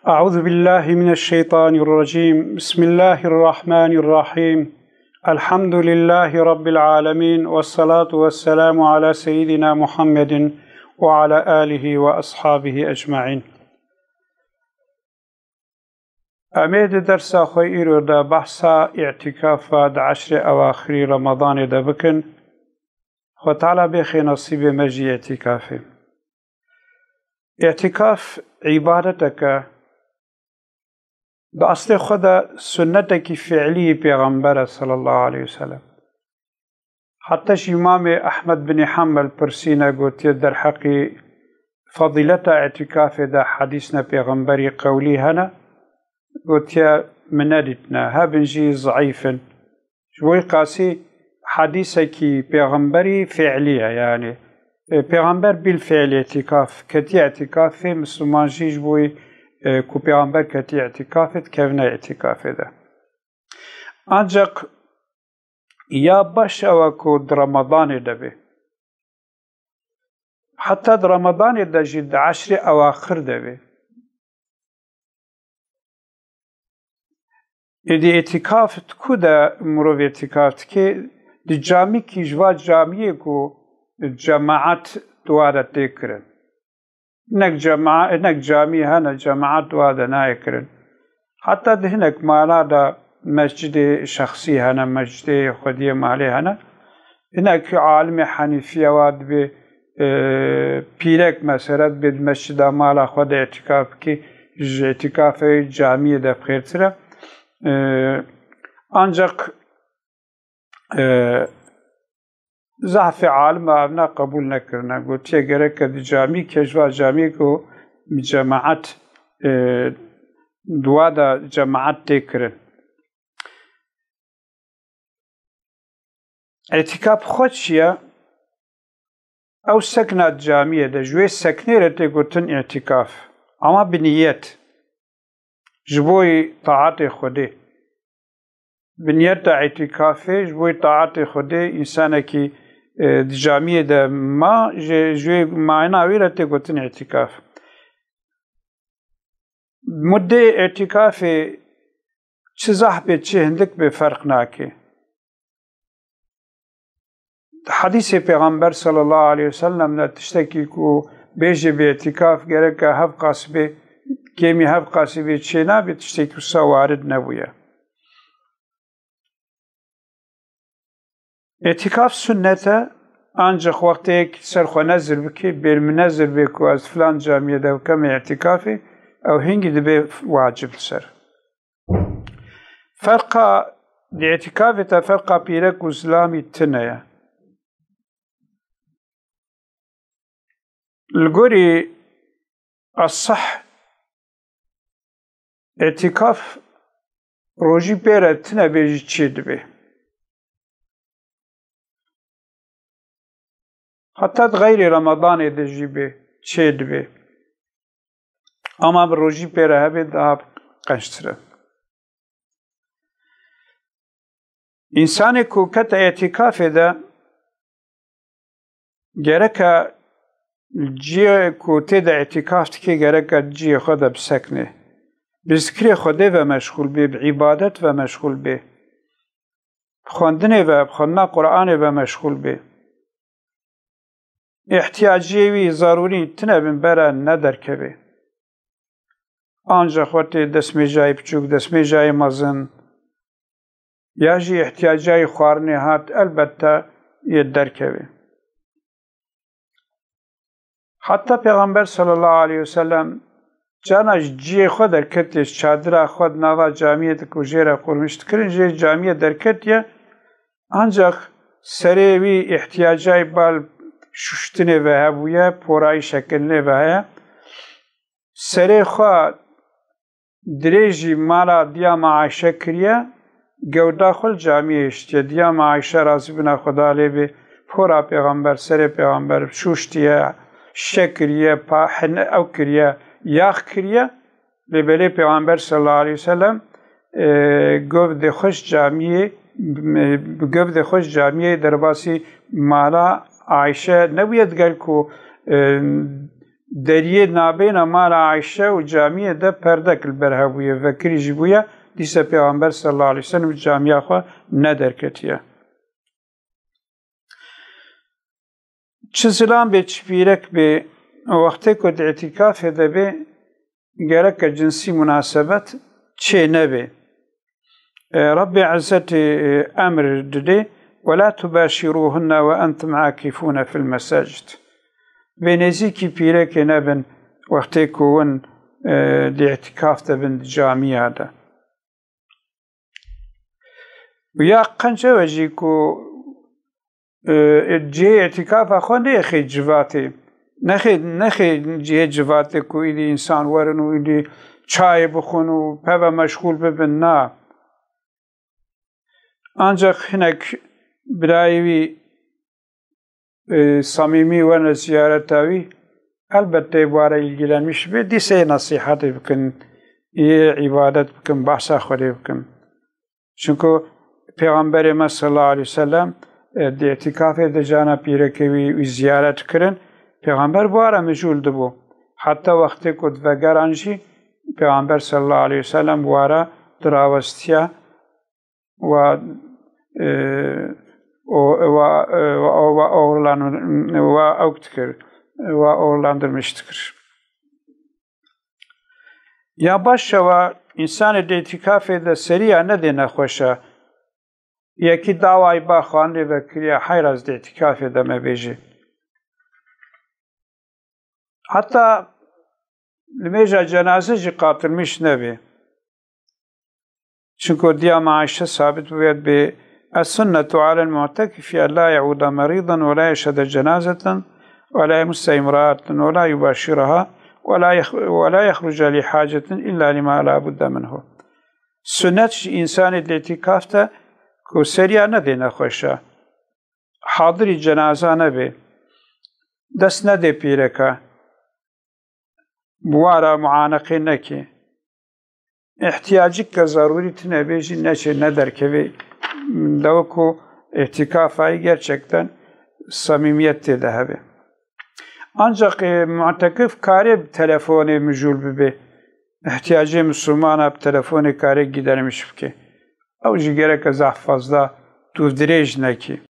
أعوذ بالله من الشيطان الرجيم. بسم الله الرحمن الرحيم. الحمد لله رب العالمين، والصلاة والسلام على سيدنا محمد وعلى آله وأصحابه أجمعين. أميد درس أخوي إيرودا بحثا اعتكاف بعد 10 أواخر رمضان دبكن وتعالى بخي نصيب مجي اعتكافي. اعتكاف عبادتك بأصل خدا سنتك فعلي پیغمبر صلى الله عليه وسلم. حتى إمام أحمد بن حنبل برسينا قلت در حقي فضيلة اعتكاف دا حديثنا پیغمبري قولي هنا قلت مندتنا هابنجي ضعيفا شوي قاسي حديثك پیغمبري فعلية، يعني پیغمبر بالفعل اعتكاف كتي اعتكاف في مسلمان جيش بوي کو پیغمبر کتی اعتکافت کevne اعتکافه ده. Ancak ya baş ava ku Ramazan de hatta Ramazan de jid 10 اواخر de edi etikafet ku da murov etikafet ki di cami ki jva camiye ku cemaat duaret dekren إنك جامي هنا جماعات وهذا نايكرن حتى هناك معنا دا مسجد شخصي هنا مسجد خديه مالي هناك عالم حنيفية واد ب بيرك مسيرت بالمسجد مالا خد اعتكاف كي اعتكاف جامي دا بخير ترى ancak ضعف عالم ابنا قبول نکرنا گوت یه گره که جامعی کجوا جامعی کو جماعت دوا دا جماعت تکرن اعتکاف خود چیه او سکنات جامعه ده جوی سکنه رته گوتن اعتکاف اما بنیت جبوی طاعت خوده بنیت اعتکافه جبوی طاعت خوده انسانه که جامعه ده ما جوی معناوی رته گوتن اعتکاف مده اعتکاف چه زحبه چه هندک به فرق ناکه حدیث پیغمبر صلی الله علیه وسلم نتشتکی کو بیجه به اعتکاف گره که هف قاسبه کمی هف قاسبه چه نبی تشتکی سا وارد نبویه. اعتکاف سنته ancak vakti serxo nezir biki bir nezir biku az filan camiye de kam i'tikafi ev hingi de be vacib ser. Farqa i'tikafi ta farqa pirek İslami tnaya. الجوري الصح اعتكاف روجي بيرة تنا بيجي تشيد به حتى غير رمضان يدجي به تشيد به أما بروجي بيرة هبه دهاب قنشتره إنساني كو كتا اعتكاف ده جركا جي کو تد اعتکاف که گرک جی خود بسکنه بذکر خوده و مشغول به عبادت و مشغول به خواندن و خواندن قرآن و مشغول به احتیاجی وی ضروری تنبین برای ندر که به آنجا خود دسمی جای بچوک دسمی جای مزن یا جی احتیاجی خوارنی هات البته یه در که به حتی پیغمبر صلی الله علیه وسلم جانش جی خود در کتش چادر خود نوا جامعه کوجر قرمشت کردن جی جامعه در کتیه ancak سریوی احتیاجای بال ششتنه و هبویه پورای شکلنه و هیا سری خود دریجی مالا دیا معاشه کریه گودا خل جامعه اشتیه دیا معاشه رازی بنا خدا لیبی پورا پیغمبر سری پیغمبر شوشتیه شکریه پاحن او کریه یاخ کریه لبلی پیغمبر صلی الله علیه وسلم گفت خوش جامعه در باسی مالا عایشه نباید گل کو دەریێ نابێنە ماڵە عایشە و جامیەدا پەردەک بەر هەبوویە ڤەکریژی بوویە دیسە پێغەمبەر صلی الله علیه وسلم جامیە خوا نەدەرکەتیە. چ زلان بێ چ پیرەک بێ وەختێک و ئێتیکافێ دەبێ گەرەکە جنسی مناسبەت چێ نەبێ. ربي عزتي أمر ددي ولا تباشروهن وأنتم عاكفون في المساجد. بنزيكي بيرك نبن وقتكون لاعتكاف تبن جامعة هذا. ويا قنجة وجيكو جي اعتكاف أخوان يخي جواتي نخي جي جواتي كو إلي إنسان ورن وإلي چای بخون و پا مشغول ببن نا. Ancak hinek birayvi samimi ve ziyarettevi elbette bu ara ilgilenmiş ve dise nasihat bikin, iyi ibadet bikin, bahsa xwedê bikin. Çünkü Peygamberimiz sallallahu aleyhi ve sellem itikafê de cana pîrekevî ziyaret kirin. Peygamber bu ara mecûl dibû. Hatta wextê ku divegeran jî Peygamber sallallahu aleyhi ve sellem bu ara dirawestiya ve oğurlandırmıştır. Ya başa insan itikafê de seriya nedê nexweşe yekî dawayê baxandê vekiriye heyraz de itikafê de me bêjî. Hatta li mêja cenaze jî qatilmiş nebê. Çünkü diyama Ayşe sabit bûye bê السنة على المعتكف أن لا يعود مريضا ولا يشهد جنازة ولا يمس امرأة ولا يباشرها ولا يخرج لحاجة إلا لما لا بد منه. سنة إنسان الاعتكاف ده كسريا ندي نخوشا حاضر جنازة نبي دست ندي بيركا بوارا معانقين نكي احتياجك ضروري تنبيجي نشي ندر كبي دوكو ihtikafayı gerçekten samimiyette de hebe. Ancak mu'tekif kare telefonu mecul bibi. İhtiyacı Müslümana telefonu kare gidermiş ki. Avcı gerek az fazla tu direjne ki.